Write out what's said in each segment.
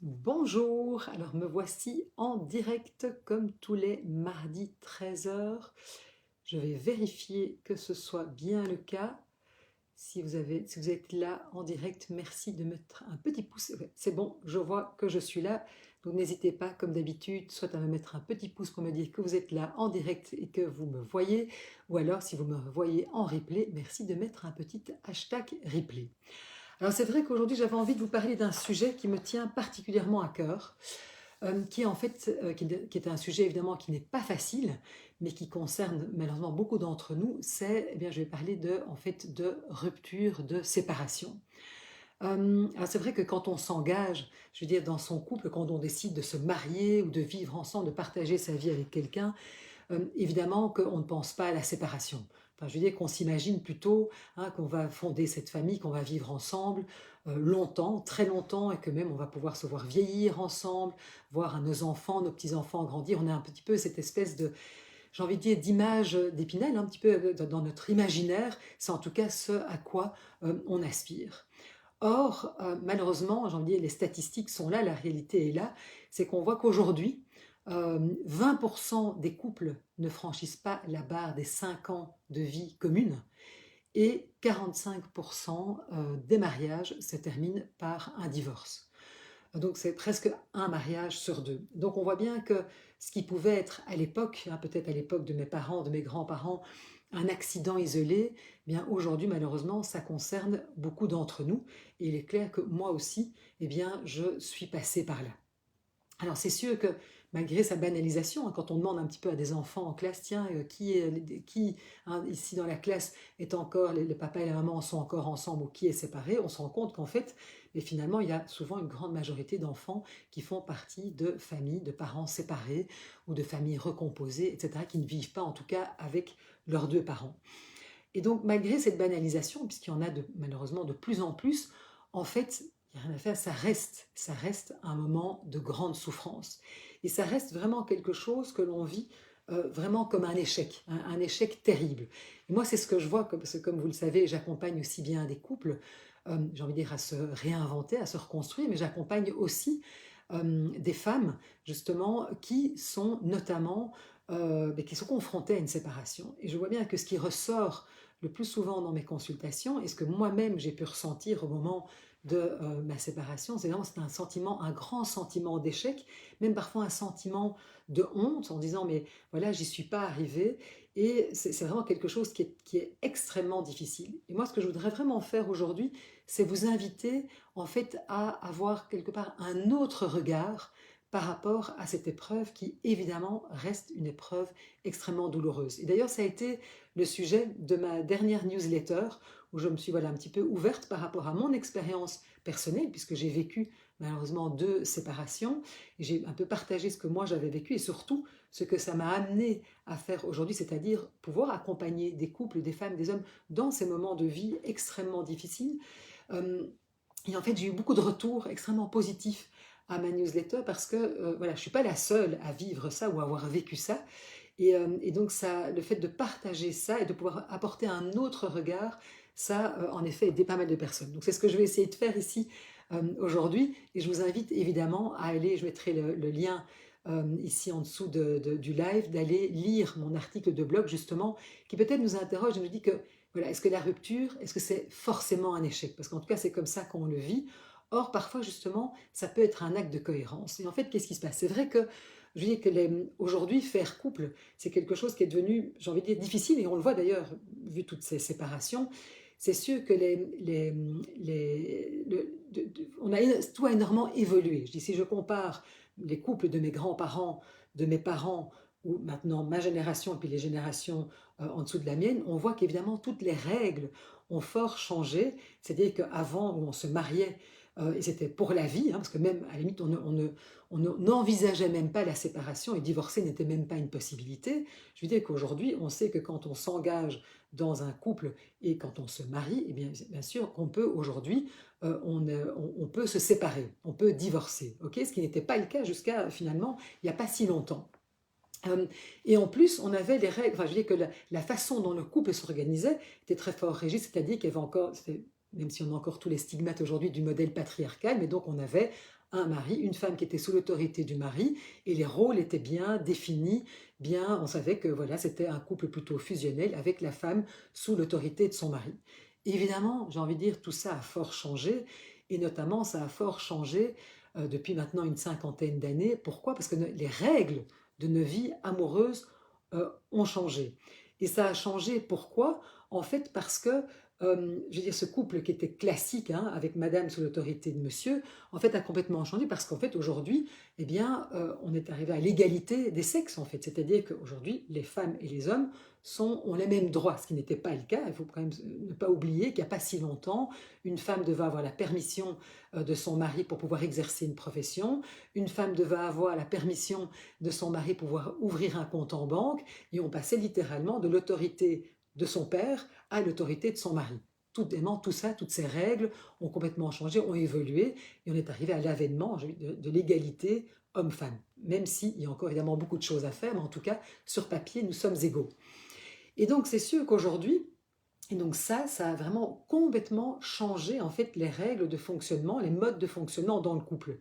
Bonjour, alors me voici en direct comme tous les mardis 13 heures. Je vais vérifier que ce soit bien le cas. Si vous êtes là en direct, merci de mettre un petit pouce. Ouais, c'est bon, je vois que je suis là. Donc n'hésitez pas, comme d'habitude, soit à me mettre un petit pouce pour me dire que vous êtes là en direct et que vous me voyez, ou alors si vous me voyez en replay, merci de mettre un petit hashtag replay. Alors c'est vrai qu'aujourd'hui j'avais envie de vous parler d'un sujet qui me tient particulièrement à cœur, qui est en fait qui est un sujet évidemment qui n'est pas facile, mais qui concerne malheureusement beaucoup d'entre nous. C'est, eh bien, je vais parler de en fait de rupture, de séparation. Alors c'est vrai que quand on s'engage, je veux dire dans son couple, quand on décide de se marier ou de vivre ensemble, de partager sa vie avec quelqu'un, évidemment qu'on ne pense pas à la séparation. Enfin, je veux dire qu'on s'imagine plutôt qu'on va fonder cette famille, qu'on va vivre ensemble longtemps, très longtemps, et que même on va pouvoir se voir vieillir ensemble, voir nos enfants, nos petits-enfants grandir. On a un petit peu cette espèce de, j'ai envie de dire, d'image d'Épinal, un petit peu dans notre imaginaire. C'est en tout cas ce à quoi on aspire. Or, malheureusement, j'ai envie de dire, les statistiques sont là, la réalité est là, c'est qu'on voit qu'aujourd'hui, 20% des couples ne franchissent pas la barre des 5 ans de vie commune et 45% des mariages se terminent par un divorce. Donc c'est presque un mariage sur deux. Donc on voit bien que ce qui pouvait être à l'époque, peut-être à l'époque de mes parents, de mes grands-parents, un accident isolé, eh bien aujourd'hui malheureusement ça concerne beaucoup d'entre nous. Et il est clair que moi aussi, eh bien, je suis passée par là. Alors c'est sûr que malgré sa banalisation, quand on demande un petit peu à des enfants en classe, tiens, qui ici dans la classe est encore, les papas et la maman sont encore ensemble ou qui est séparé, on se rend compte qu'en fait, mais finalement, il y a souvent une grande majorité d'enfants qui font partie de familles, de parents séparés ou de familles recomposées, etc., qui ne vivent pas en tout cas avec leurs deux parents. Et donc, malgré cette banalisation, puisqu'il y en a malheureusement de plus en plus, en fait, il n'y a rien à faire, ça reste un moment de grande souffrance. Et ça reste vraiment quelque chose que l'on vit vraiment comme un échec, un échec terrible. Et moi, c'est ce que je vois, parce que comme vous le savez, j'accompagne aussi bien des couples, j'ai envie de dire, à se réinventer, à se reconstruire, mais j'accompagne aussi des femmes, justement, qui sont notamment, qui sont confrontées à une séparation. Et je vois bien que ce qui ressort le plus souvent dans mes consultations, et ce que moi-même j'ai pu ressentir au moment de ma séparation, c'est vraiment c'est un sentiment, un grand sentiment d'échec, même parfois un sentiment de honte en disant mais voilà, j'y suis pas arrivée. Et c'est vraiment quelque chose qui est extrêmement difficile. Et moi, ce que je voudrais vraiment faire aujourd'hui, c'est vous inviter en fait à avoir quelque part un autre regard par rapport à cette épreuve qui évidemment reste une épreuve extrêmement douloureuse. Et d'ailleurs, ça a été le sujet de ma dernière newsletter où je me suis voilà, un petit peu ouverte par rapport à mon expérience personnelle, puisque j'ai vécu malheureusement 2 séparations, et j'ai un peu partagé ce que moi j'avais vécu et surtout ce que ça m'a amené à faire aujourd'hui, c'est-à-dire pouvoir accompagner des couples, des femmes, des hommes dans ces moments de vie extrêmement difficiles. Et en fait, j'ai eu beaucoup de retours extrêmement positifs à ma newsletter parce que voilà, je ne suis pas la seule à vivre ça ou à avoir vécu ça. Et donc, ça, le fait de partager ça et de pouvoir apporter un autre regard, ça, en effet, aidé pas mal de personnes. Donc, c'est ce que je vais essayer de faire ici aujourd'hui. Et je vous invite évidemment à aller, je mettrai le lien ici en dessous du live, d'aller lire mon article de blog, justement, qui peut-être nous interroge et nous dit que, voilà, est-ce que la rupture, est-ce que c'est forcément un échec? Parce qu'en tout cas, c'est comme ça qu'on le vit. Or, parfois, justement, ça peut être un acte de cohérence. Et en fait, qu'est-ce qui se passe? C'est vrai que je dis que aujourd'hui, faire couple, c'est quelque chose qui est devenu, j'ai envie de dire, difficile, et on le voit d'ailleurs, vu toutes ces séparations. C'est sûr que tout a énormément évolué. Je dis, si je compare les couples de mes grands-parents, de mes parents, ou maintenant ma génération et puis les générations en dessous de la mienne, on voit qu'évidemment toutes les règles ont fort changé. C'est-à-dire qu'avant, où on se mariait, et c'était pour la vie, parce que même à la limite, on n'envisageait même pas la séparation et divorcer n'était même pas une possibilité. Je veux dire qu'aujourd'hui, on sait que quand on s'engage dans un couple et quand on se marie, eh bien sûr qu'on peut aujourd'hui, on peut se séparer, on peut divorcer, ok, ce qui n'était pas le cas jusqu'à finalement il n'y a pas si longtemps. Et en plus, on avait les règles, enfin je veux dire que la façon dont le couple s'organisait était très fort régie, c'est-à-dire qu'il y avait encore, même si on a encore tous les stigmates aujourd'hui du modèle patriarcal, mais donc on avait un mari, une femme qui était sous l'autorité du mari, et les rôles étaient bien définis, bien, on savait que voilà, c'était un couple plutôt fusionnel avec la femme sous l'autorité de son mari. Évidemment, j'ai envie de dire, tout ça a fort changé, et notamment ça a fort changé depuis maintenant une cinquantaine d'années. Pourquoi? Parce que les règles de nos vies amoureuses ont changé. Et ça a changé pourquoi? En fait, parce que je veux dire, ce couple qui était classique, hein, avec madame sous l'autorité de monsieur, en fait, a complètement changé parce qu'en fait, aujourd'hui, eh bien, on est arrivé à l'égalité des sexes, en fait. C'est-à-dire qu'aujourd'hui, les femmes et les hommes ont les mêmes droits, ce qui n'était pas le cas. Il faut quand même ne pas oublier qu'il n'y a pas si longtemps, une femme devait avoir la permission de son mari pour pouvoir exercer une profession, une femme devait avoir la permission de son mari pour pouvoir ouvrir un compte en banque, et on passait littéralement de l'autorité de son père à l'autorité de son mari. Tout ça, toutes ces règles ont complètement changé, ont évolué, et on est arrivé à l'avènement de l'égalité homme-femme. Même s'il y a encore évidemment beaucoup de choses à faire, mais en tout cas, sur papier, nous sommes égaux. Et donc, c'est sûr qu'aujourd'hui, et donc ça a vraiment complètement changé en fait les règles de fonctionnement, les modes de fonctionnement dans le couple.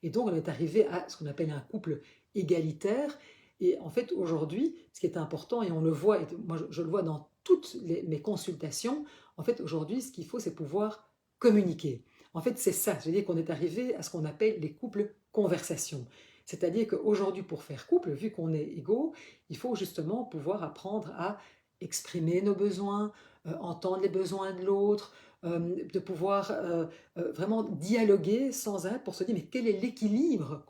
Et donc, on est arrivé à ce qu'on appelle un couple égalitaire. Et en fait, aujourd'hui, ce qui est important, et on le voit, et moi je le vois dans toutes mes consultations, en fait, aujourd'hui, ce qu'il faut, c'est pouvoir communiquer. En fait, c'est ça, c'est-à-dire qu'on est arrivé à ce qu'on appelle les couples conversation. C'est-à-dire qu'aujourd'hui, pour faire couple, vu qu'on est égaux, il faut justement pouvoir apprendre à exprimer nos besoins, entendre les besoins de l'autre, de pouvoir vraiment dialoguer sans arrêt pour se dire mais quel est l'équilibre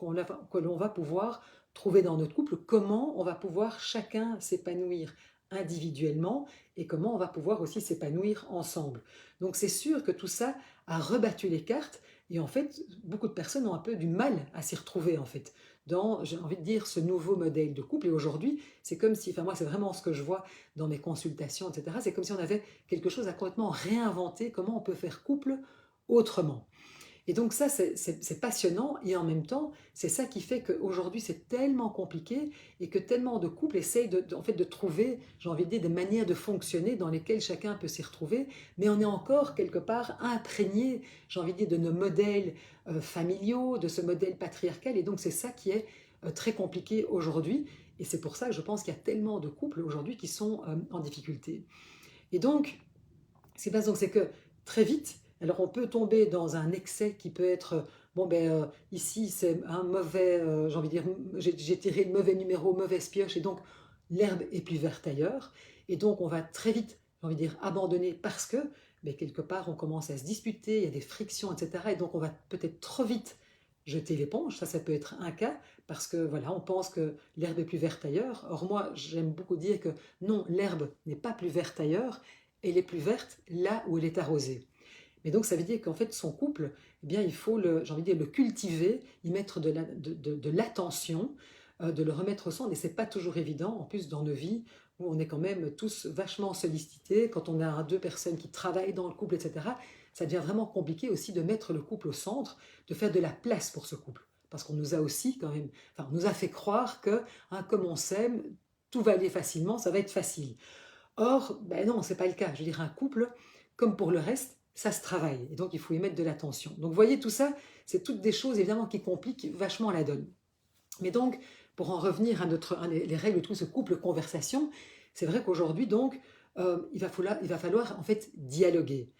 que l'on va pouvoir trouver dans notre couple, comment on va pouvoir chacun s'épanouir individuellement et comment on va pouvoir aussi s'épanouir ensemble. Donc c'est sûr que tout ça a rebattu les cartes et en fait beaucoup de personnes ont un peu du mal à s'y retrouver en fait dans, j'ai envie de dire, ce nouveau modèle de couple. Et aujourd'hui, c'est comme si, enfin moi c'est vraiment ce que je vois dans mes consultations, etc. C'est comme si on avait quelque chose à complètement réinventer, comment on peut faire couple autrement. Et donc ça, c'est passionnant et en même temps, c'est ça qui fait qu'aujourd'hui, c'est tellement compliqué et que tellement de couples essayent en fait, de trouver, j'ai envie de dire, des manières de fonctionner dans lesquelles chacun peut s'y retrouver, mais on est encore quelque part imprégné, j'ai envie de dire, de nos modèles familiaux, de ce modèle patriarcal, et donc c'est ça qui est très compliqué aujourd'hui, et c'est pour ça que je pense qu'il y a tellement de couples aujourd'hui qui sont en difficulté. Et donc, ce qui se passe donc, c'est que très vite, alors on peut tomber dans un excès qui peut être, bon ben ici c'est un mauvais, j'ai envie de dire, j'ai tiré le mauvais numéro, mauvaise pioche, et donc l'herbe est plus verte ailleurs, et donc on va très vite, j'ai envie de dire, abandonner parce que, mais quelque part on commence à se disputer, il y a des frictions, etc. Et donc on va peut-être trop vite jeter l'éponge, ça peut être un cas, parce que voilà, on pense que l'herbe est plus verte ailleurs. Or moi, j'aime beaucoup dire que non, l'herbe n'est pas plus verte ailleurs, elle est plus verte là où elle est arrosée. Mais donc ça veut dire qu'en fait son couple, eh bien il faut j'ai envie de dire, le cultiver, y mettre de l'attention, de le remettre au centre. Et c'est pas toujours évident, en plus dans nos vies où on est quand même tous vachement sollicités, quand on a deux personnes qui travaillent dans le couple, etc. Ça devient vraiment compliqué aussi de mettre le couple au centre, de faire de la place pour ce couple. Parce qu'on nous a aussi quand même, enfin on nous a fait croire que hein, comme on s'aime, tout va aller facilement, ça va être facile. Or, ben non, c'est pas le cas. Je veux dire, un couple, comme pour le reste, ça se travaille. Et donc, il faut y mettre de l'attention. Donc, vous voyez, tout ça, c'est toutes des choses, évidemment, qui compliquent vachement la donne. Mais donc, pour en revenir à les règles de tout ce couple conversation, c'est vrai qu'aujourd'hui, donc, il va falloir, en fait, dialoguer.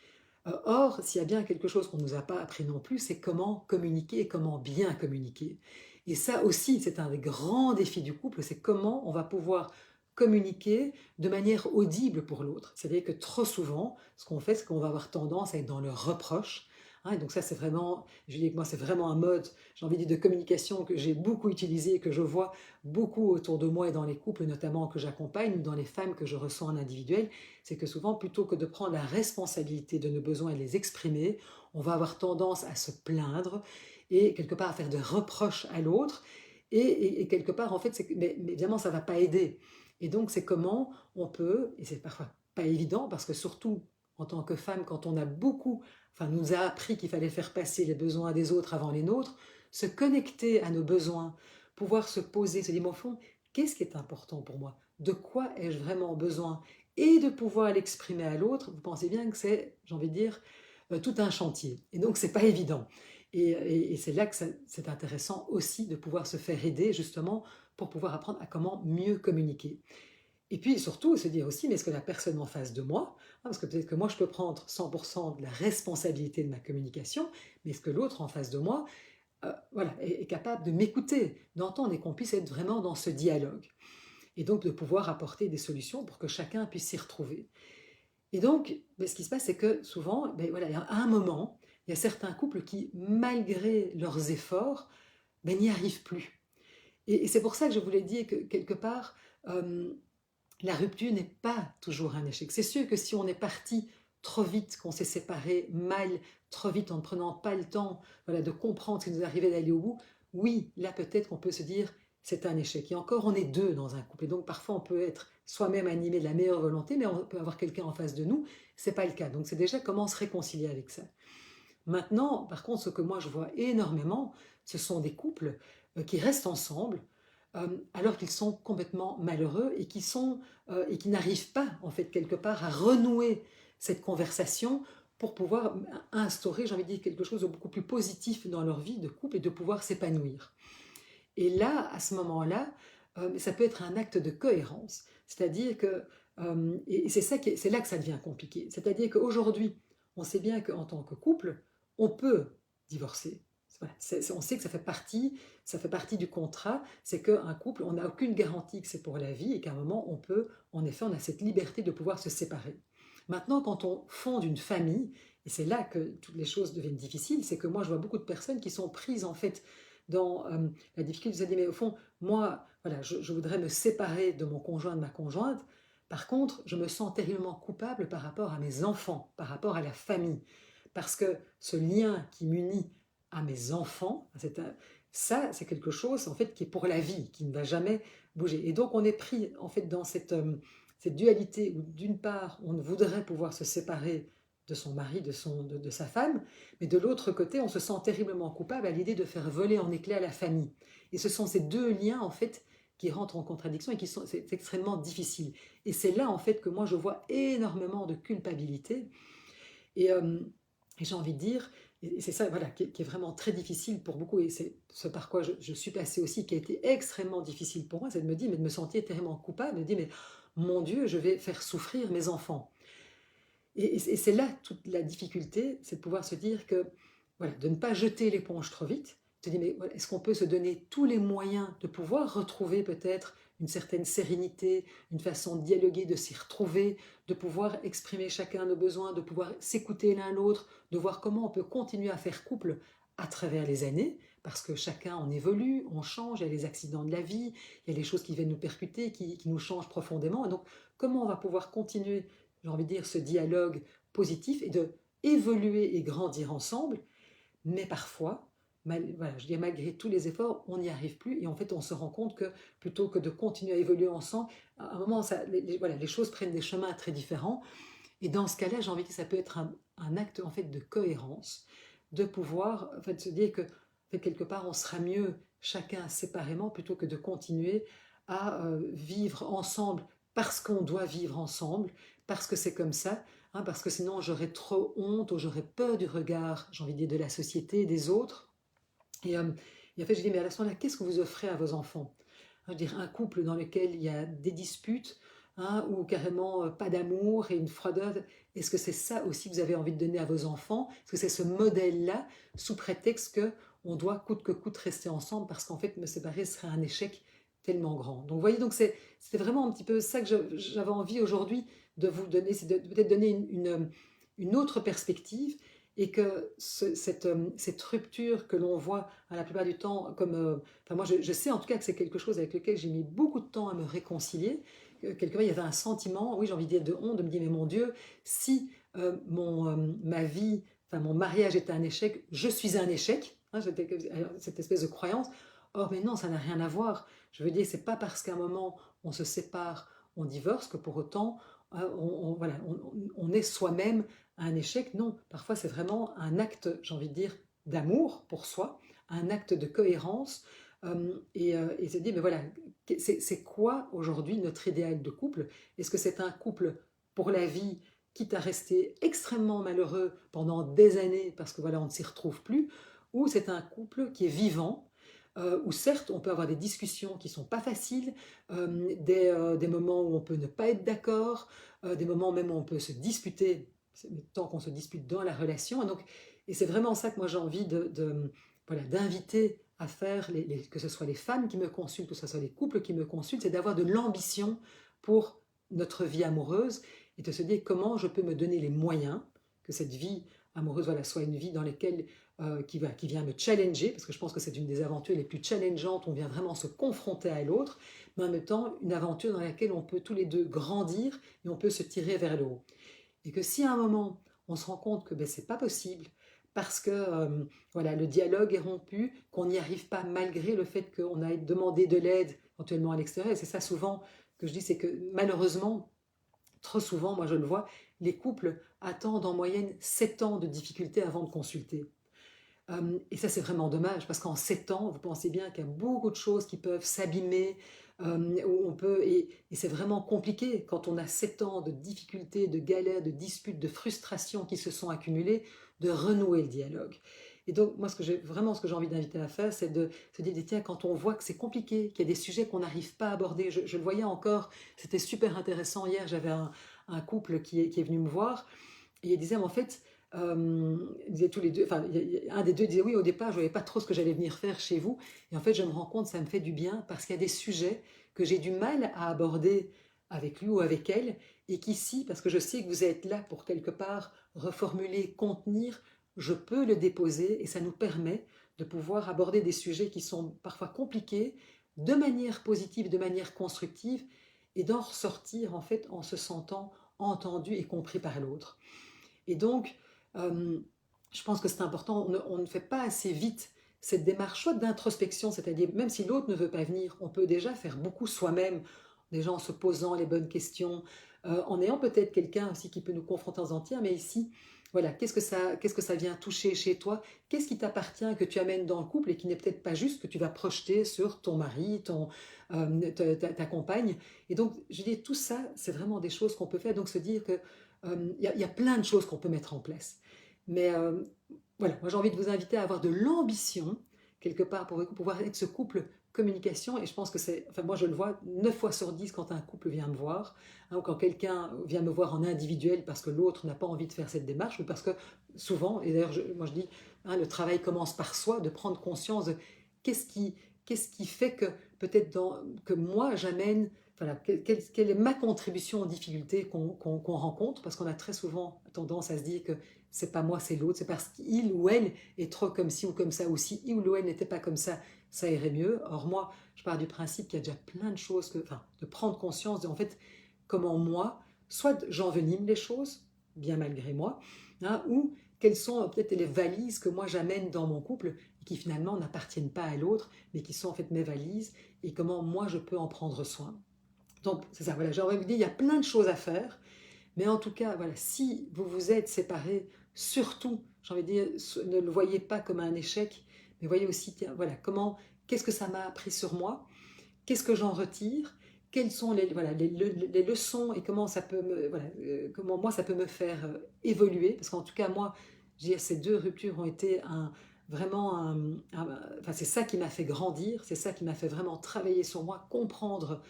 Or, s'il y a bien quelque chose qu'on ne nous a pas appris non plus, c'est comment communiquer et comment bien communiquer. Et ça aussi, c'est un des grands défis du couple, c'est comment on va pouvoir communiquer de manière audible pour l'autre. C'est-à-dire que trop souvent, ce qu'on fait, c'est qu'on va avoir tendance à être dans le reproche. Hein, et donc ça, c'est vraiment, je dis que moi, c'est vraiment un mode, j'ai envie de dire, de communication que j'ai beaucoup utilisé et que je vois beaucoup autour de moi et dans les couples notamment que j'accompagne ou dans les femmes que je reçois en individuel, c'est que souvent, plutôt que de prendre la responsabilité de nos besoins et de les exprimer, on va avoir tendance à se plaindre et quelque part à faire des reproches à l'autre. Et quelque part, en fait, mais évidemment, ça ne va pas aider. Et donc, c'est comment on peut, et c'est parfois pas évident, parce que surtout en tant que femme, quand on a beaucoup, enfin, nous a appris qu'il fallait faire passer les besoins des autres avant les nôtres, se connecter à nos besoins, pouvoir se poser, se dire, au fond, qu'est-ce qui est important pour moi? De quoi ai-je vraiment besoin? Et de pouvoir l'exprimer à l'autre, vous pensez bien que c'est, j'ai envie de dire, tout un chantier. Et donc, c'est pas évident. Et c'est là que c'est intéressant aussi de pouvoir se faire aider justement pour pouvoir apprendre à comment mieux communiquer. Et puis surtout se dire aussi, mais est-ce que la personne en face de moi, parce que peut-être que moi je peux prendre 100% de la responsabilité de ma communication, mais est-ce que l'autre en face de moi voilà, est capable de m'écouter, d'entendre et qu'on puisse être vraiment dans ce dialogue. Et donc de pouvoir apporter des solutions pour que chacun puisse s'y retrouver. Et donc, ce qui se passe, c'est que souvent, voilà, à un moment, il y a certains couples qui, malgré leurs efforts, n'y arrivent plus. Et c'est pour ça que je voulais dire que quelque part, euh, la rupture n'est pas toujours un échec. C'est sûr que si on est parti trop vite, qu'on s'est séparé mal, trop vite en ne prenant pas le temps voilà, de comprendre ce qui nous arrivait d'aller au bout, oui, là peut-être qu'on peut se dire c'est un échec. Et encore, on est deux dans un couple. Et donc parfois on peut être soi-même animé de la meilleure volonté, mais on peut avoir quelqu'un en face de nous. Ce n'est pas le cas. Donc c'est déjà comment se réconcilier avec ça. Maintenant, par contre, ce que moi je vois énormément, ce sont des couples qui restent ensemble alors qu'ils sont complètement malheureux et qui n'arrivent pas, en fait, quelque part, à renouer cette conversation pour pouvoir instaurer, j'ai envie de dire, quelque chose de beaucoup plus positif dans leur vie de couple et de pouvoir s'épanouir. Et là, à ce moment-là, ça peut être un acte de cohérence. C'est-à-dire que, et c'est là que ça devient compliqué. C'est-à-dire qu'aujourd'hui, on sait bien qu'en tant que couple, on peut divorcer. Voilà, on sait que ça fait partie du contrat, c'est qu'un couple, on n'a aucune garantie que c'est pour la vie et qu'à un moment, on peut, en effet, on a cette liberté de pouvoir se séparer. Maintenant, quand on fonde une famille, et c'est là que toutes les choses deviennent difficiles, c'est que moi, je vois beaucoup de personnes qui sont prises, en fait, dans la difficulté de se dire, mais au fond, moi, voilà, je voudrais me séparer de mon conjoint, de ma conjointe. Par contre, je me sens terriblement coupable par rapport à mes enfants, par rapport à la famille. Parce que ce lien qui m'unit à mes enfants, ça, c'est quelque chose en fait qui est pour la vie, qui ne va jamais bouger. Et donc on est pris en fait dans cette dualité où d'une part on voudrait pouvoir se séparer de son mari, de sa femme, mais de l'autre côté on se sent terriblement coupable à l'idée de faire voler en éclats la famille. Et ce sont ces deux liens en fait qui rentrent en contradiction et c'est extrêmement difficile. Et c'est là en fait que moi je vois énormément de culpabilité et, et j'ai envie de dire, et c'est ça voilà, qui est vraiment très difficile pour beaucoup, et c'est ce par quoi je suis passée aussi, qui a été extrêmement difficile pour moi, c'est de me dire, mais de me sentir terriblement coupable, de me dire, mais mon Dieu, je vais faire souffrir mes enfants. Et c'est là toute la difficulté, c'est de pouvoir se dire que, voilà, de ne pas jeter l'éponge trop vite, te dire, mais voilà, est-ce qu'on peut se donner tous les moyens de pouvoir retrouver peut-être une certaine sérénité, une façon de dialoguer, de s'y retrouver, de pouvoir exprimer chacun nos besoins, de pouvoir s'écouter l'un l'autre, de voir comment on peut continuer à faire couple à travers les années, parce que chacun on évolue, on change, il y a les accidents de la vie, il y a les choses qui viennent nous percuter, qui nous changent profondément, et donc comment on va pouvoir continuer, j'ai envie de dire, ce dialogue positif et de évoluer et grandir ensemble, mais parfois, voilà, je dis malgré tous les efforts, on n'y arrive plus et en fait on se rend compte que plutôt que de continuer à évoluer ensemble, à un moment voilà, les choses prennent des chemins très différents et dans ce cas-là, j'ai envie que ça peut être un acte en fait de cohérence, de pouvoir en fait, se dire que en fait, quelque part on sera mieux chacun séparément plutôt que de continuer à vivre ensemble parce qu'on doit vivre ensemble, parce que c'est comme ça, hein, parce que sinon j'aurais trop honte ou j'aurais peur du regard, j'ai envie de dire, de la société, des autres. Et, euh, et en fait, je dis, mais à ce moment-là, qu'est-ce que vous offrez à vos enfants? Je veux dire, un couple dans lequel il y a des disputes, hein, ou carrément pas d'amour et une froideur, est-ce que c'est ça aussi que vous avez envie de donner à vos enfants? Est-ce que c'est ce modèle-là, sous prétexte que on doit coûte que coûte rester ensemble parce qu'en fait, me séparer serait un échec tellement grand. Donc, vous voyez, donc c'était vraiment un petit peu ça que j'avais envie aujourd'hui de vous donner, c'est de peut-être donner une autre perspective et que cette rupture que l'on voit à la plupart du temps comme... enfin moi je sais en tout cas que c'est quelque chose avec lequel j'ai mis beaucoup de temps à me réconcilier. Quelque part il y avait un sentiment, oui j'ai envie de dire de honte, de me dire mais mon Dieu, si ma vie, enfin mon mariage était un échec, je suis un échec, hein, cette espèce de croyance. Or mais non, ça n'a rien à voir. Je veux dire, c'est pas parce qu'à un moment on se sépare, on divorce que pour autant voilà, on est soi-même un échec, non. Parfois, c'est vraiment un acte, j'ai envie de dire, d'amour pour soi, un acte de cohérence, et se dire, mais voilà, c'est quoi aujourd'hui notre idéal de couple? Est-ce que c'est un couple pour la vie, quitte à rester extrêmement malheureux pendant des années, parce que voilà, on ne s'y retrouve plus, ou c'est un couple qui est vivant, où certes on peut avoir des discussions qui ne sont pas faciles, des moments où on peut ne pas être d'accord, des moments même où on peut se disputer, tant qu'on se dispute dans la relation. Et c'est vraiment ça que moi j'ai envie voilà, d'inviter à faire, que ce soit les femmes qui me consultent, que ce soit les couples qui me consultent, c'est d'avoir de l'ambition pour notre vie amoureuse et de se dire comment je peux me donner les moyens que cette vie amoureuse voilà, soit une vie dans laquelle qui vient me challenger, parce que je pense que c'est une des aventures les plus challengeantes, on vient vraiment se confronter à l'autre, mais en même temps une aventure dans laquelle on peut tous les deux grandir et on peut se tirer vers le haut. Et que si à un moment on se rend compte que c'est pas possible, parce que voilà, le dialogue est rompu, qu'on n'y arrive pas malgré le fait qu'on a demandé de l'aide éventuellement à l'extérieur, et c'est ça souvent que je dis, c'est que malheureusement, trop souvent, moi je le vois, les couples attendent en moyenne 7 ans de difficultés avant de consulter. Et ça, c'est vraiment dommage, parce qu'en 7 ans, vous pensez bien qu'il y a beaucoup de choses qui peuvent s'abîmer, et c'est vraiment compliqué quand on a 7 ans de difficultés, de galères, de disputes, de frustrations qui se sont accumulées, de renouer le dialogue. Et donc, moi, vraiment, ce que j'ai envie d'inviter à faire, c'est de se dire, tiens, quand on voit que c'est compliqué, qu'il y a des sujets qu'on n'arrive pas à aborder, je le voyais encore, c'était super intéressant hier, j'avais un couple qui est venu me voir, et il disait, mais en fait, ils disaient tous les deux, enfin, un des deux disait oui, au départ, je ne voyais pas trop ce que j'allais venir faire chez vous. Et en fait, je me rends compte, ça me fait du bien parce qu'il y a des sujets que j'ai du mal à aborder avec lui ou avec elle, et qu'ici, parce que je sais que vous êtes là pour quelque part reformuler, contenir, je peux le déposer et ça nous permet de pouvoir aborder des sujets qui sont parfois compliqués de manière positive, de manière constructive, et d'en ressortir en fait en se sentant entendu et compris par l'autre. Et donc, euh, je pense que c'est important, on ne fait pas assez vite cette démarche, soit d'introspection, c'est-à-dire même si l'autre ne veut pas venir, on peut déjà faire beaucoup soi-même, déjà en se posant les bonnes questions, en ayant peut-être quelqu'un aussi qui peut nous confronter en entier, mais ici, voilà, qu'est-ce que ça vient toucher chez toi, qu'est-ce qui t'appartient, que tu amènes dans le couple et qui n'est peut-être pas juste que tu vas projeter sur ton mari, ta compagne. Et donc, je dis, tout ça, c'est vraiment des choses qu'on peut faire, donc se dire que y a plein de choses qu'on peut mettre en place. Mais voilà, moi j'ai envie de vous inviter à avoir de l'ambition, quelque part, pour pouvoir être ce couple communication. Et je pense que enfin moi je le vois 9 fois sur 10 quand un couple vient me voir, hein, ou quand quelqu'un vient me voir en individuel parce que l'autre n'a pas envie de faire cette démarche, ou parce que souvent, et d'ailleurs moi je dis, hein, le travail commence par soi, de prendre conscience de qu'est-ce qui, qu'est-ce qui fait que peut-être que moi j'amène voilà, quelle est ma contribution aux difficultés qu'on rencontre, parce qu'on a très souvent tendance à se dire que c'est pas moi, c'est l'autre, c'est parce qu'il ou elle est trop comme ci ou comme ça, ou si il ou elle n'était pas comme ça irait mieux. Or moi, je pars du principe qu'il y a déjà plein de choses, enfin, de prendre conscience de, en fait, comment moi, soit j'envenime les choses, bien malgré moi, hein, ou quelles sont peut-être les valises que moi j'amène dans mon couple, et qui finalement n'appartiennent pas à l'autre, mais qui sont en fait mes valises, et comment moi je peux en prendre soin. Donc, c'est ça, voilà, j'ai envie de vous dire, il y a plein de choses à faire, mais en tout cas, voilà, si vous vous êtes séparés, surtout, j'ai envie de dire, ne le voyez pas comme un échec, mais voyez aussi, tiens, voilà, qu'est-ce que ça m'a appris sur moi, qu'est-ce que j'en retire, quelles sont voilà, les leçons et comment ça peut voilà, comment moi ça peut me faire évoluer, parce qu'en tout cas, moi, ces deux ruptures ont été vraiment enfin, c'est ça qui m'a fait grandir, c'est ça qui m'a fait vraiment travailler sur moi, comprendre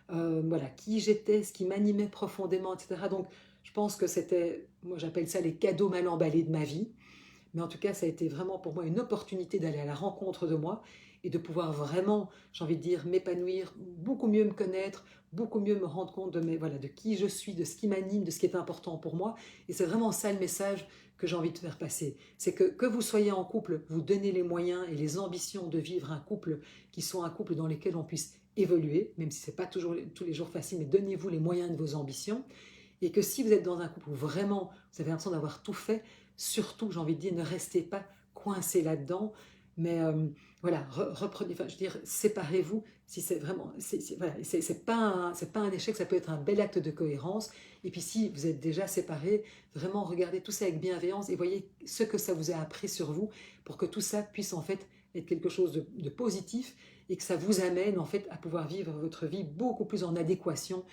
voilà, qui j'étais, ce qui m'animait profondément, etc. Donc, je pense que c'était, moi j'appelle ça les cadeaux mal emballés de ma vie. Mais en tout cas, ça a été vraiment pour moi une opportunité d'aller à la rencontre de moi et de pouvoir vraiment, j'ai envie de dire, m'épanouir, beaucoup mieux me connaître, beaucoup mieux me rendre compte voilà, de qui je suis, de ce qui m'anime, de ce qui est important pour moi. Et c'est vraiment ça le message que j'ai envie de faire passer. C'est que vous soyez en couple, vous donnez les moyens et les ambitions de vivre un couple qui soit un couple dans lequel on puisse évoluer, même si ce n'est pas toujours tous les jours facile, mais donnez-vous les moyens de vos ambitions. Et que si vous êtes dans un couple où vraiment vous avez l'impression d'avoir tout fait, surtout, j'ai envie de dire, ne restez pas coincé là-dedans, mais voilà, reprenez, enfin, je veux dire, séparez-vous si c'est vraiment, voilà, c'est pas un échec, ça peut être un bel acte de cohérence. Et puis si vous êtes déjà séparés, vraiment regardez tout ça avec bienveillance et voyez ce que ça vous a appris sur vous pour que tout ça puisse en fait être quelque chose de positif et que ça vous amène en fait à pouvoir vivre votre vie beaucoup plus en adéquation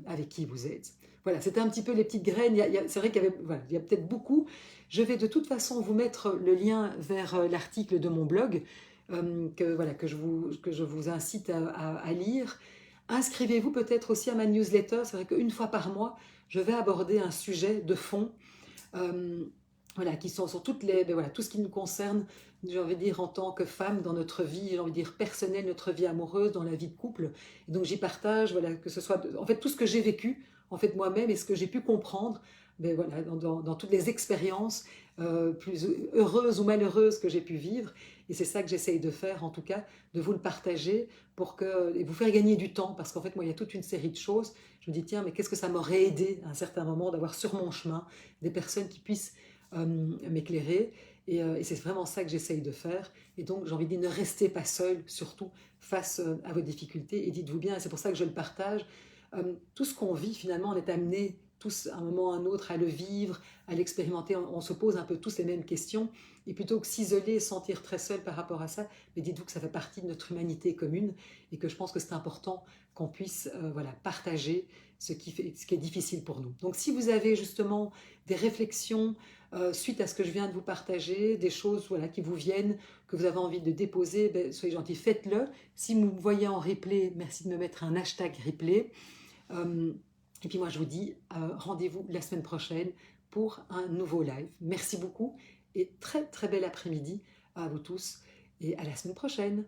avec qui vous êtes. Voilà, c'était un petit peu les petites graines. C'est vrai qu'il y avait, voilà, il y a peut-être beaucoup. Je vais de toute façon vous mettre le lien vers l'article de mon blog voilà, que je vous incite à lire. Inscrivez-vous peut-être aussi à ma newsletter. C'est vrai qu'une fois par mois, je vais aborder un sujet de fond euh, voilà, qui sont sur toutes les, ben voilà, tout ce qui nous concerne, j'ai envie de dire, en tant que femme, dans notre vie, j'ai envie de dire personnelle, notre vie amoureuse, dans la vie de couple. Et donc j'y partage, voilà, que ce soit, en fait, tout ce que j'ai vécu, en fait, moi-même, et ce que j'ai pu comprendre, ben voilà, dans toutes les expériences plus heureuses ou malheureuses que j'ai pu vivre. Et c'est ça que j'essaye de faire, en tout cas, de vous le partager et vous faire gagner du temps. Parce qu'en fait, moi, il y a toute une série de choses. Je me dis, tiens, mais qu'est-ce que ça m'aurait aidé à un certain moment d'avoir sur mon chemin des personnes qui puissent m'éclairer. Et c'est vraiment ça que j'essaye de faire. Et donc, j'ai envie de dire, ne restez pas seul, surtout face à vos difficultés. Et dites-vous bien, et c'est pour ça que je le partage, tout ce qu'on vit, finalement, on est amené tous, à un moment ou à un autre, à le vivre, à l'expérimenter. On se pose un peu tous les mêmes questions. Et plutôt que s'isoler, se sentir très seul par rapport à ça, mais dites-vous que ça fait partie de notre humanité commune et que je pense que c'est important qu'on puisse voilà, partager ce qui est difficile pour nous. Donc, si vous avez justement des réflexions suite à ce que je viens de vous partager, des choses voilà, qui vous viennent, que vous avez envie de déposer, ben, soyez gentils, faites-le. Si vous me voyez en replay, merci de me mettre un hashtag replay. Et puis moi, je vous dis rendez-vous la semaine prochaine pour un nouveau live. Merci beaucoup et très très bel après-midi à vous tous et à la semaine prochaine.